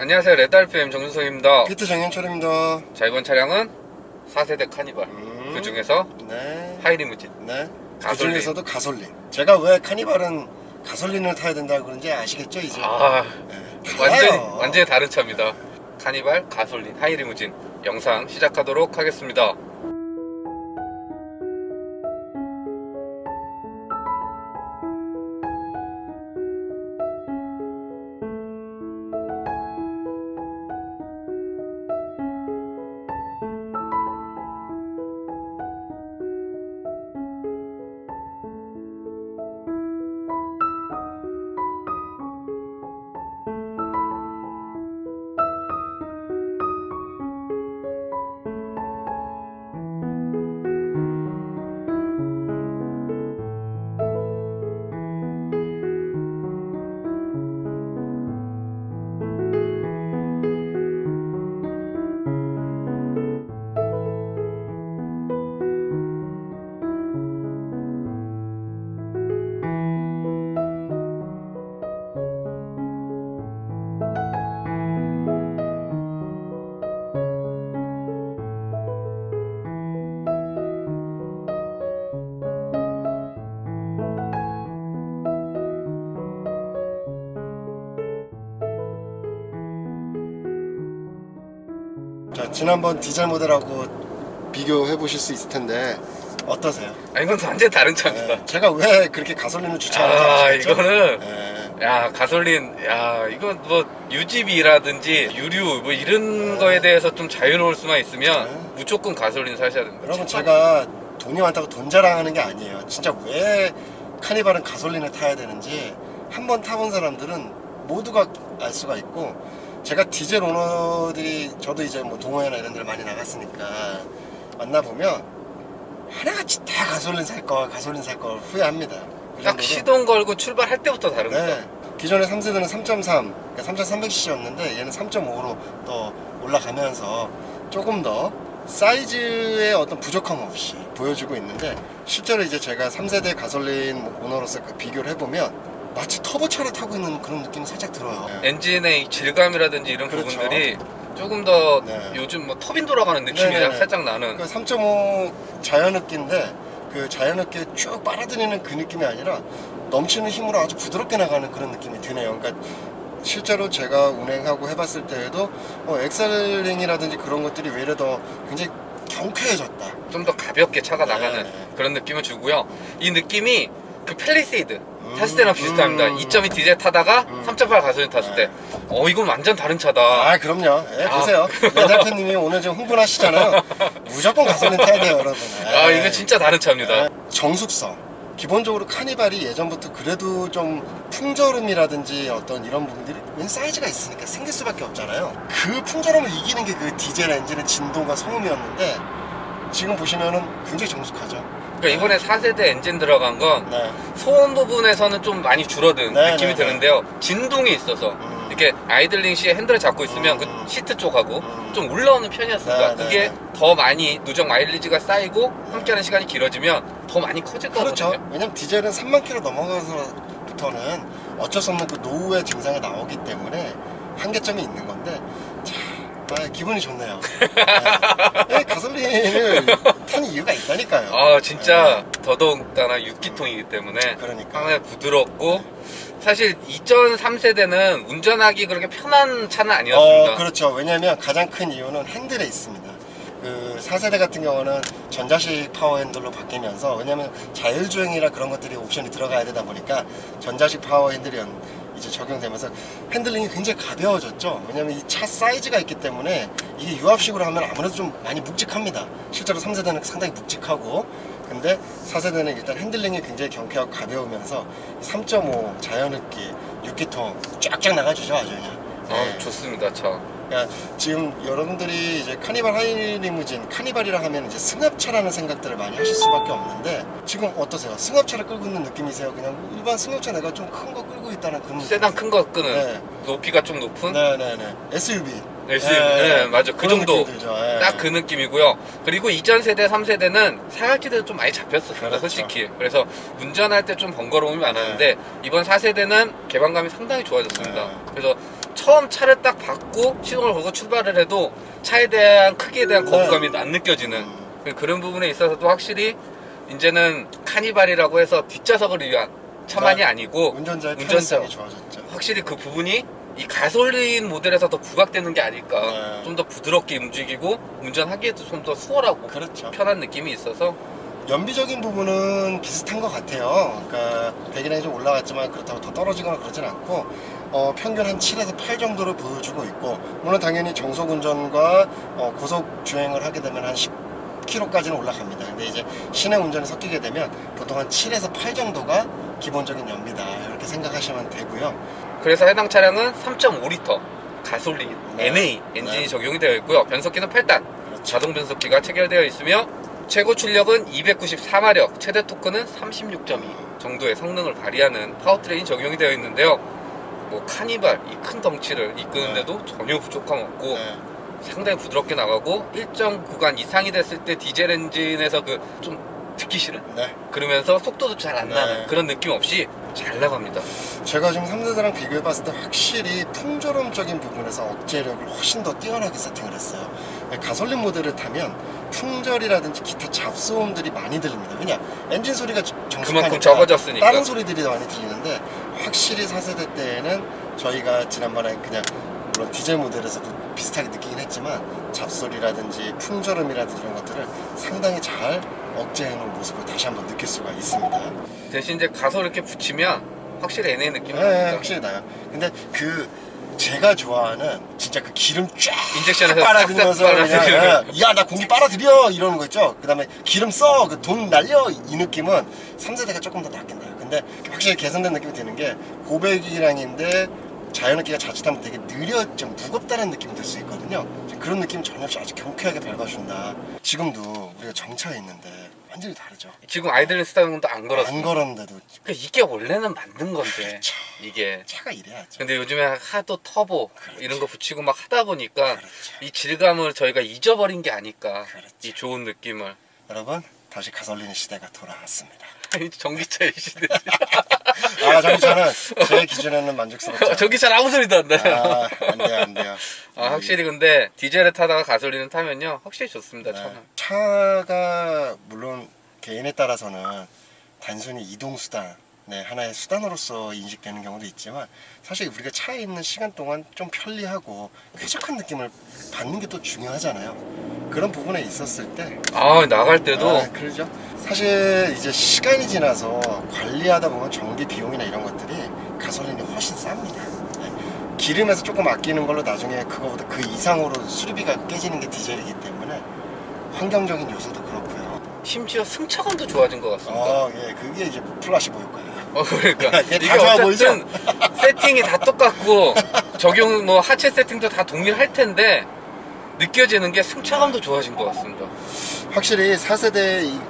안녕하세요. 레드알프M 정준성입니다. 피트 정현철입니다. 자, 이번 차량은 4세대 카니발. 그 중에서 네. 하이리무진. 네. 그 가솔린. 중에서도 가솔린. 제가 왜 카니발은 가솔린을 타야 된다고 그런지 아시겠죠, 이제? 네. 완전히 다른 차입니다. 카니발, 가솔린, 하이리무진 영상 시작하도록 하겠습니다. 자, 지난번 디젤 모델하고 비교해 보실 수 있을 텐데 어떠세요? 이건 완전히 다른 차입니다. 네. 제가 왜 그렇게 가솔린을 추천하는지 아시겠죠? 이거는 네. 야, 가솔린, 이건 뭐 유지비라든지 유류 뭐 이런 거에 대해서 좀 자유로울 수만 있으면 무조건 가솔린 사셔야 됩니다. 여러분, 제가 돈이 많다고 돈 자랑하는 게 아니에요. 진짜 왜 카니발은 가솔린을 타야 되는지 한번 타본 사람들은 모두가 알 수가 있고, 제가 디젤 오너들이, 저도 이제 뭐 동호회나 이런 데를 많이 나갔으니까 만나보면 하나같이 다 가솔린 살 걸 후회합니다. 그 딱 정도로. 시동 걸고 출발할 때부터 다릅니다. 네. 기존의 3세대는 3.3, 그러니까 3300cc였는데 얘는 3.5로 또 올라가면서 조금 더 사이즈의 어떤 부족함 없이 보여주고 있는데, 실제로 이제 제가 3세대 가솔린 오너로서 그 비교를 해보면 마치 터보차를 타고 있는 그런 느낌이 살짝 들어요. 엔진의 질감이라든지 이런 그렇죠. 부분들이 조금 더 네. 요즘 뭐 터빈 돌아가는 느낌이 네네네. 살짝 나는. 그 3.5 자연흡기인데 그 자연흡기에 쭉 빨아들이는 그 느낌이 아니라 넘치는 힘으로 아주 부드럽게 나가는 그런 느낌이 드네요. 그러니까 실제로 제가 운행하고 해봤을 때에도 엑셀링이라든지 그런 것들이 외려 더 굉장히 경쾌해졌다. 좀 더 가볍게 차가 네. 나가는 그런 느낌을 주고요. 이 느낌이 그 팰리세이드 탔을 때랑 비슷합니다. 2.2 디젤 타다가 3.8 가솔린 탔을 때 이건 완전 다른 차다. 아, 그럼요. 보세요. 레달팬님이 오늘 좀 흥분하시잖아요. 무조건 가솔린 타야 돼요, 여러분. 이거 진짜 다른 차입니다. 정숙성. 기본적으로 카니발이 예전부터 그래도 좀 풍절음이라든지 어떤 이런 부분들이, 웬 사이즈가 있으니까 생길 수밖에 없잖아요. 그 풍절음을 이기는 게 그 디젤 엔진의 진동과 성음이었는데, 지금 보시면은 굉장히 정숙하죠. 그러니까 이번에 4세대 엔진 들어간 건 네. 소음 부분에서는 좀 많이 줄어든 네, 느낌이 네, 드는데요. 진동이 있어서 이렇게 아이들링 시에 핸들을 잡고 있으면 그 시트 쪽하고 좀 올라오는 편이었습니다. 네, 그게 네. 더 많이 누적 마일리지가 쌓이고 함께하는 시간이 길어지면 더 많이 커질 그렇죠. 거거든요. 왜냐면 디젤은 3만 킬로 넘어가서부터는 어쩔 수 없는 그 노후의 증상이 나오기 때문에 한계점이 있는 건데, 자, 기분이 좋네요. 네. 가솔린을 타는 이유가 있다니까요. 진짜 더더욱다나 6기통이기 때문에 그러니까. 상당히 부드럽고, 사실 2.3세대는 운전하기 그렇게 편한 차는 아니었습니다. 그렇죠. 왜냐면 가장 큰 이유는 핸들에 있습니다. 그 4세대 같은 경우는 전자식 파워 핸들로 바뀌면서, 왜냐면 자율주행이라 그런 것들이 옵션이 들어가야 되다 보니까 전자식 파워 핸들이 이제 적용되면서 핸들링이 굉장히 가벼워졌죠. 왜냐면 이 차 사이즈가 있기 때문에 이게 유압식으로 하면 아무래도 좀 많이 묵직합니다. 실제로 3세대는 상당히 묵직하고, 근데 4세대는 일단 핸들링이 굉장히 경쾌하고 가벼우면서 3.5 자연흡기 6기통 쫙쫙 나가주죠, 아주 그냥. 좋습니다, 차. 그러니까 지금 여러분들이 이제 카니발 하이리무진, 카니발이라 하면 이제 승합차라는 생각들을 많이 하실 수밖에 없는데, 지금 어떠세요? 승합차를 끌고 있는 느낌이세요? 그냥 일반 승합차 내가 좀 큰 거 끌고 있다는 그런 세단 큰 거 끄는 네. 높이가 좀 높은 네네네. SUV. SUV. 네, 맞아. 그 그런 정도. 느낌이 들죠. 예. 딱 그 느낌이고요. 그리고 이전 세대, 3세대는 사각지대도 좀 많이 잡혔었습니다, 그렇죠. 솔직히. 그래서 운전할 때 좀 번거로움이 많았는데, 이번 4세대는 개방감이 상당히 좋아졌습니다. 네. 그래서 처음 차를 딱 받고 시동을 걸고 출발을 해도 차에 대한 크기에 대한 거부감이 안 느껴지는 그런 부분에 있어서도 확실히 이제는 카니발이라고 해서 뒷좌석을 위한 차만이 아니고 운전자의 편의성이 좋아졌죠. 확실히 그 부분이 이 가솔린 모델에서 더 부각되는 게 아닐까. 좀 더 부드럽게 움직이고 운전하기에도 좀 더 수월하고 그렇죠. 편한 느낌이 있어서 연비적인 부분은 비슷한 것 같아요. 그러니까 배기량이 좀 올라갔지만 그렇다고 더 떨어지거나 그러진 않고 평균 한 7에서 8 정도를 보여주고 있고, 물론 당연히 정속 운전과 고속 주행을 하게 되면 한 10km까지는 올라갑니다. 근데 이제 시내 운전이 섞이게 되면 보통 한 7에서 8 정도가 기본적인 연비다, 이렇게 생각하시면 되고요. 그래서 해당 차량은 3.5L 가솔린 NA 엔진이 네. 적용이 되어 있고요. 변속기는 8단 그렇죠. 자동 변속기가 체결되어 있으며 최고 출력은 294마력, 최대 토크는 36.2 정도의 성능을 발휘하는 파워트레인이 적용이 되어 있는데요. 뭐 카니발 이 큰 덩치를 이끄는데도 전혀 부족함 없고 상당히 부드럽게 나가고 일정 구간 이상이 됐을 때 디젤 엔진에서 그 좀 듣기 싫은? 그러면서 속도도 잘 안 나는 그런 느낌 없이 잘 나갑니다. 제가 지금 3세대랑 비교해봤을 때 확실히 풍조름적인 부분에서 억제력을 훨씬 더 뛰어나게 세팅을 했어요. 가솔린 모델을 타면 풍절이라든지 기타 잡소음들이 많이 들립니다. 왜냐? 엔진 소리가 정숙하니까 그만큼 적어졌으니까 다른 소리들이 더 많이 들리는데, 확실히 4세대 때에는 저희가 지난번에 그냥 물론 디젤 모델에서도 비슷하게 느끼긴 했지만 잡소리라든지 풍절음이라든지 이런 것들을 상당히 잘 억제해놓은 모습을 다시 한번 느낄 수가 있습니다. 대신 이제 가솔 이렇게 붙이면 확실히 NA 느낌이 네, 납니다. 확실히 나요. 근데 제가 좋아하는 진짜 그 기름 쫙 인젝션에서 빨아들이면서 싹싹 빨아들이는 야 나 공기 빨아들여 이러는 거 있죠. 그 다음에 기름 써, 그 돈 날려, 이 느낌은 3세대가 조금 더 낫긴 나요. 근데 확실히 개선된 느낌이 드는 게 고배기량인데 자연흡기가 자칫하면 되게 느려, 좀 무겁다는 느낌이 들 수 있거든요. 그런 느낌 전혀 없이 아주 경쾌하게 밟아준다. 지금도 우리가 정차에 있는데 완전히 다르죠. 지금 아이들린 스타일도 안 걸었어요. 안 걸었는데도 그러니까 이게 원래는 만든 건데 그렇죠. 이게 차가 이래야죠. 근데 요즘에 하도 터보 그렇죠. 이런 거 붙이고 막 하다 보니까 그렇죠. 이 질감을 저희가 잊어버린 게 아닐까. 그렇죠. 이 좋은 느낌을. 여러분, 다시 가솔린 시대가 돌아왔습니다. 전기차의 시대. 전기차는 제 기준에는 만족스럽죠. 전기차는 아무 소리도 안 나요. 안 돼요, 안 돼요. 확실히 근데 디젤을 타다가 가솔린을 타면요 확실히 좋습니다. 차는. 차가 물론 개인에 따라서는 단순히 이동수단, 하나의 수단으로서 인식되는 경우도 있지만, 사실 우리가 차에 있는 시간 동안 좀 편리하고 쾌적한 느낌을 받는 게 또 중요하잖아요. 그런 부분에 있었을 때 나갈 때도 그러죠. 사실 이제 시간이 지나서 관리하다 보면 정비 비용이나 이런 것들이 가솔린이 훨씬 쌉니다. 기름에서 조금 아끼는 걸로 나중에 그거보다 그 이상으로 수리비가 깨지는 게 디젤이기 때문에 환경적인 요소도 그렇고요. 심지어 승차감도 좋아진 것 같습니다. 그게 이제 플라시 보일 거예요. 그러니까 이게 이게 다 좋아 어쨌든 세팅이 다 똑같고 적용 뭐 하체 세팅도 다 동일할 텐데 느껴지는 게 승차감도 좋아진 것 같습니다. 확실히 4세대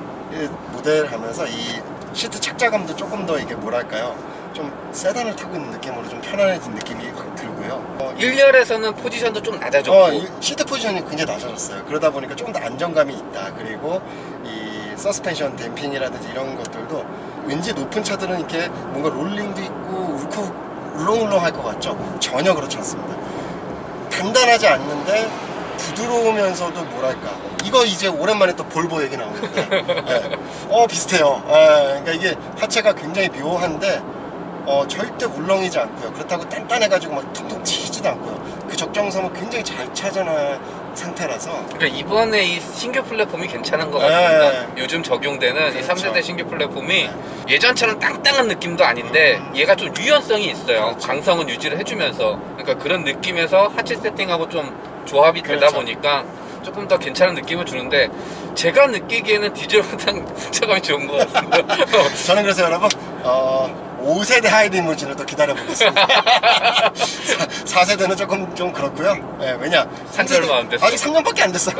모델 하면서 이 시트 착자감도 조금 더 이게 뭐랄까요, 좀 세단을 타고 있는 느낌으로 좀 편안해진 느낌이 확 들고요. 1열에서는 포지션도 좀 낮아졌고 이 시트 포지션이 굉장히 낮아졌어요. 그러다 보니까 조금 더 안정감이 있다. 그리고 이 서스펜션 댐핑이라든지 이런 것들도 왠지 높은 차들은 이렇게 뭔가 롤링도 있고 울렁울렁할 것 같죠? 전혀 그렇지 않습니다. 단단하지 않는데 부드러우면서도 뭐랄까, 이거 이제 오랜만에 또 볼보 얘기 나오는데 비슷해요. 그러니까 이게 하체가 굉장히 묘한데 절대 울렁이지 않고요. 그렇다고 단단해가지고 막 퉁퉁 튀지도 않고요. 그 적정성은 굉장히 잘 찾아낸 상태라서. 그러니까 이번에 이 신규 플랫폼이 괜찮은 것 같습니다. 요즘 적용되는 이 그렇죠. 3세대 신규 플랫폼이 예전처럼 땅땅한 느낌도 아닌데 얘가 좀 유연성이 있어요. 그렇죠. 강성은 유지를 해주면서, 그러니까 그런 느낌에서 하체 세팅하고 좀 조합이 되다 그렇죠. 보니까 조금 더 괜찮은 느낌을 주는데, 제가 느끼기에는 디젤보다 승차감이 좋은 것 같습니다. 저는 그래서 여러분 5세대 하이리무진을 또 기다려보겠습니다. 4세대는 조금 좀 그렇고요. 왜냐, 산지 얼마 안 됐어. 아직 3년밖에 안 됐어요.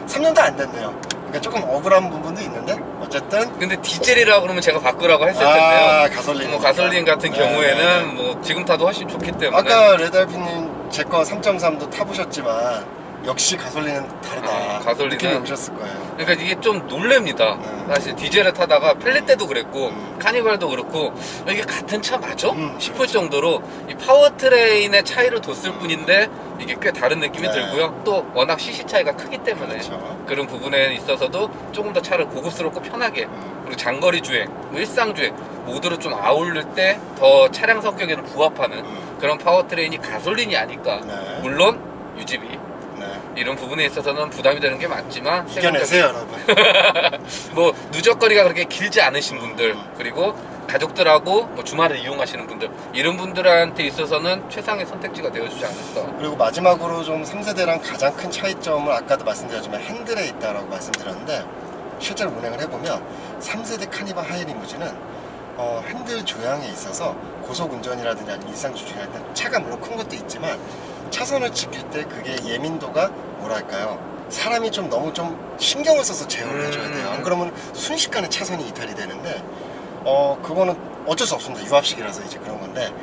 3년도 안 됐네요. 그러니까 조금 억울한 부분도 있는데 어쨌든. 근데 디젤이라고 그러면 제가 바꾸라고 했을 텐데요. 가솔린. 뭐 가솔린 같은 경우에는 뭐 지금 타도 훨씬 좋기 때문에. 아까 레드알피님 제 거 3.3도 타보셨지만 역시 가솔린은 다르다. 가솔린은- 느낌이 오셨을 거예요. 그러니까 이게 좀 놀랍니다. 사실 디젤을 타다가 펠리 때도 그랬고 카니발도 그렇고 이게 같은 차 맞아? 싶을 정도로 이 파워트레인의 차이를 뒀을 뿐인데 이게 꽤 다른 느낌이 네. 들고요. 또 워낙 cc 차이가 크기 때문에 그렇죠. 그런 부분에 있어서도 조금 더 차를 고급스럽고 편하게, 그리고 장거리 주행, 뭐 일상 주행 모두를 좀 아우를 때 더 차량 성격에는 부합하는 그런 파워트레인이 가솔린이 아닐까. 네. 물론 유지비 네. 이런 부분에 있어서는 부담이 되는 게 맞지만 이겨내세요, 여러분. 뭐 누적거리가 그렇게 길지 않으신 분들, 그리고 가족들하고 뭐 주말을 이용하시는 분들, 이런 분들한테 있어서는 최상의 선택지가 되어주지 않을까. 그리고 마지막으로 좀 3세대랑 가장 큰 차이점을 아까도 말씀드렸지만 핸들에 있다라고 말씀드렸는데, 실제로 운행을 해보면 3세대 카니발 하이리무진은 핸들 조향에 있어서 고속 운전이라든지 아니면 일상 주행할 때 차가 물론 큰 것도 있지만 차선을 지킬 때 그게 예민도가 뭐랄까요, 사람이 좀 너무 좀 신경을 써서 제어를 해줘야 돼요. 안 그러면 순식간에 차선이 이탈이 되는데 그거는 어쩔 수 없습니다. 유압식이라서 이제 그런 건데,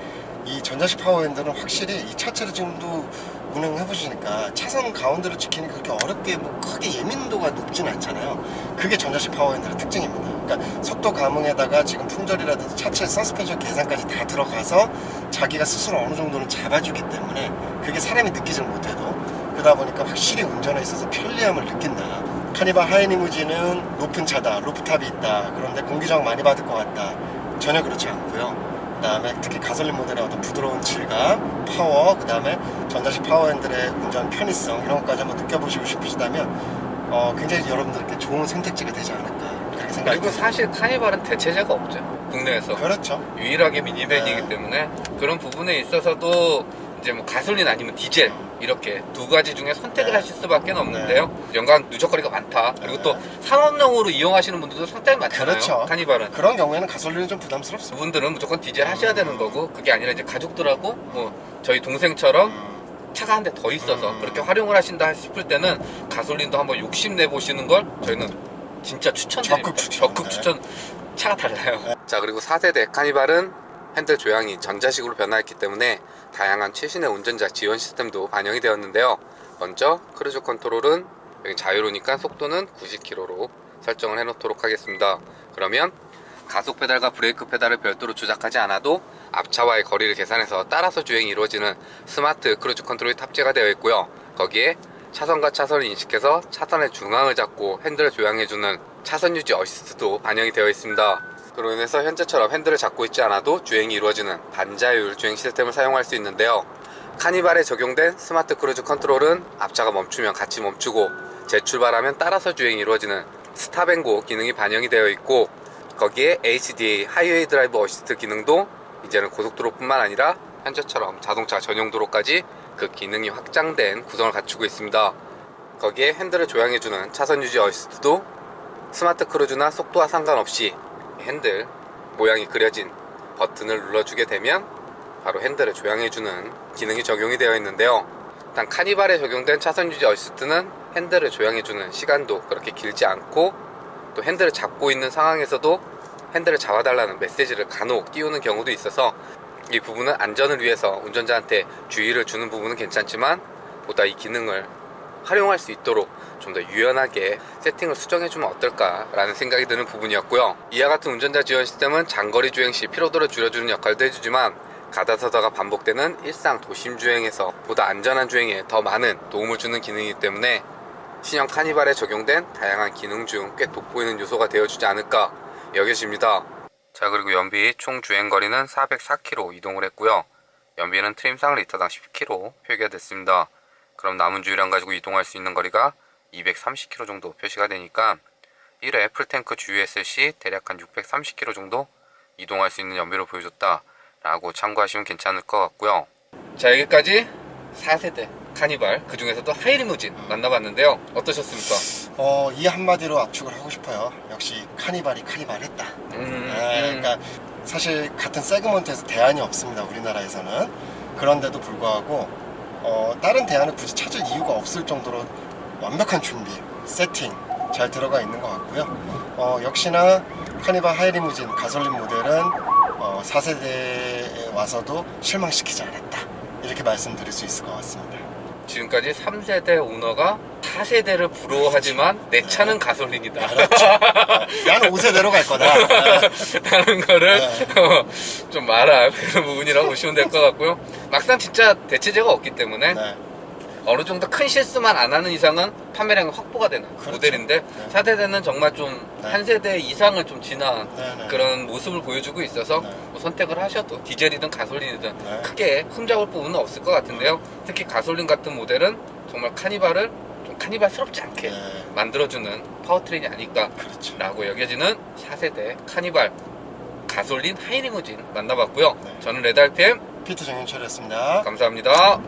이 전자식 파워핸들은 확실히 이 차체를 지금도 운행해 보시니까 차선 가운데를 지키는 게 그렇게 어렵게 뭐 크게 예민도가 높진 않잖아요. 그게 전자식 파워핸들의 특징입니다. 그러니까 속도 감흥에다가 지금 품절이라든지 차체 서스펜션 계산까지 다 들어가서 자기가 스스로 어느 정도는 잡아주기 때문에 그게 사람이 느끼질 못해도, 그러다 보니까 확실히 운전에 있어서 편리함을 느낀다. 카니발 하이리무진은 높은 차다, 루프탑이 있다, 그런데 공기저항 많이 받을 것 같다, 전혀 그렇지 않고요. 그 다음에 특히 가솔린 모델의 어떤 부드러운 질감, 파워, 그 다음에 전자식 파워핸들의 운전 편의성, 이런 것까지 한번 느껴보시고 싶으시다면 굉장히 여러분들께 좋은 선택지가 되지 않을까 그렇게 생각이 그리고 듭니다. 사실 카니발은 대체제가 없죠, 국내에서. 그렇죠. 유일하게 미니밴이기 네. 때문에 그런 부분에 있어서도 이제 뭐 가솔린 아니면 디젤 이렇게 두 가지 중에 선택을 네. 하실 수밖에 없는데요. 연간 누적거리가 많다. 그리고 네. 또 상업용으로 이용하시는 분들도 상당히 많잖아요. 그렇죠. 카니발은. 그런 경우에는 가솔린은 좀 부담스럽습니다. 그분들은 무조건 디젤 하셔야 되는 거고, 그게 아니라 이제 가족들하고 뭐 저희 동생처럼 차가 한 대 더 있어서 그렇게 활용을 하신다 싶을 때는 가솔린도 한번 욕심내 보시는 걸 저희는 진짜 추천드립니다. 적극 추천. 적극 추천. 차가 달라요. 자, 그리고 4세대 카니발은 핸들 조향이 전자식으로 변화했기 때문에 다양한 최신의 운전자 지원 시스템도 반영이 되었는데요. 먼저 크루즈 컨트롤은 여기 자유로니까 속도는 90km로 설정을 해놓도록 하겠습니다. 그러면 가속 페달과 브레이크 페달을 별도로 조작하지 않아도 앞차와의 거리를 계산해서 따라서 주행이 이루어지는 스마트 크루즈 컨트롤이 탑재가 되어 있고요. 거기에 차선과 차선을 인식해서 차선의 중앙을 잡고 핸들을 조향해주는 차선 유지 어시스트도 반영이 되어 있습니다. 그로 인해서 현재처럼 핸들을 잡고 있지 않아도 주행이 이루어지는 반자율 주행 시스템을 사용할 수 있는데요. 카니발에 적용된 스마트 크루즈 컨트롤은 앞차가 멈추면 같이 멈추고 재출발하면 따라서 주행이 이루어지는 스탑앤고 기능이 반영이 되어 있고, 거기에 HDA 하이웨이 드라이브 어시스트 기능도 이제는 고속도로뿐만 아니라 현재처럼 자동차 전용 도로까지 그 기능이 확장된 구성을 갖추고 있습니다. 거기에 핸들을 조향해주는 차선 유지 어시스트도 스마트 크루즈나 속도와 상관없이 핸들 모양이 그려진 버튼을 눌러주게 되면 바로 핸들을 조향해주는 기능이 적용이 되어 있는데요. 단 카니발에 적용된 차선 유지 어시스트는 핸들을 조향해주는 시간도 그렇게 길지 않고, 또 핸들을 잡고 있는 상황에서도 핸들을 잡아달라는 메시지를 간혹 띄우는 경우도 있어서 이 부분은 안전을 위해서 운전자한테 주의를 주는 부분은 괜찮지만, 보다 이 기능을 활용할 수 있도록 좀 더 유연하게 세팅을 수정해주면 어떨까 라는 생각이 드는 부분이었고요. 이와 같은 운전자 지원 시스템은 장거리 주행 시 피로도를 줄여주는 역할도 해주지만, 가다서다가 반복되는 일상 도심 주행에서 보다 안전한 주행에 더 많은 도움을 주는 기능이기 때문에 신형 카니발에 적용된 다양한 기능 중 꽤 돋보이는 요소가 되어주지 않을까 여겨집니다. 자, 그리고 연비 총 주행거리는 404km 이동을 했고요. 연비는 트림상 리터당 10km 표기가 됐습니다. 그럼 남은 주유량 가지고 이동할 수 있는 거리가 230km 정도 표시가 되니까 1회 풀탱크 주유했을 시 대략 한 630km 정도 이동할 수 있는 연비로 보여줬다 라고 참고하시면 괜찮을 것 같고요. 자, 여기까지 4세대 카니발, 그 중에서도 하이리무진 만나봤는데요. 어떠셨습니까? 이 한마디로 압축을 하고 싶어요. 역시 카니발이 카니발했다. 그러니까 사실 같은 세그먼트에서 대안이 없습니다, 우리나라에서는. 그런데도 불구하고 다른 대안을 굳이 찾을 이유가 없을 정도로 완벽한 준비, 세팅 잘 들어가 있는 것 같고요. 역시나 카니발 하이리무진 가솔린 모델은 4세대에 와서도 실망시키지 않았다, 이렇게 말씀드릴 수 있을 것 같습니다. 지금까지 3세대 오너가 4세대를 부러워하지만 내 차는 가솔린이다. 그렇죠. 나는 5세대로 갈 거다. 라는 거를 네. 좀 말한 그런 부분이라고 보시면 될 것 같고요. 막상 진짜 대체제가 없기 때문에 네. 어느 정도 큰 실수만 안 하는 이상은 판매량이 확보가 되는 그렇죠. 모델인데 네. 4세대는 정말 좀 네. 한 세대 이상을 좀 지난 네, 네. 그런 모습을 보여주고 있어서 네. 뭐 선택을 하셔도 디젤이든 가솔린이든 네. 크게 흠잡을 부분은 없을 것 같은데요. 특히 가솔린 같은 모델은 정말 카니발을 좀 카니발스럽지 않게 네. 만들어주는 파워트레인이 아닐까 그렇죠. 라고 여겨지는 4세대 카니발 가솔린 하이리무진 만나봤고요. 네. 저는 레드RPM 피트 정윤철이었습니다. 감사합니다.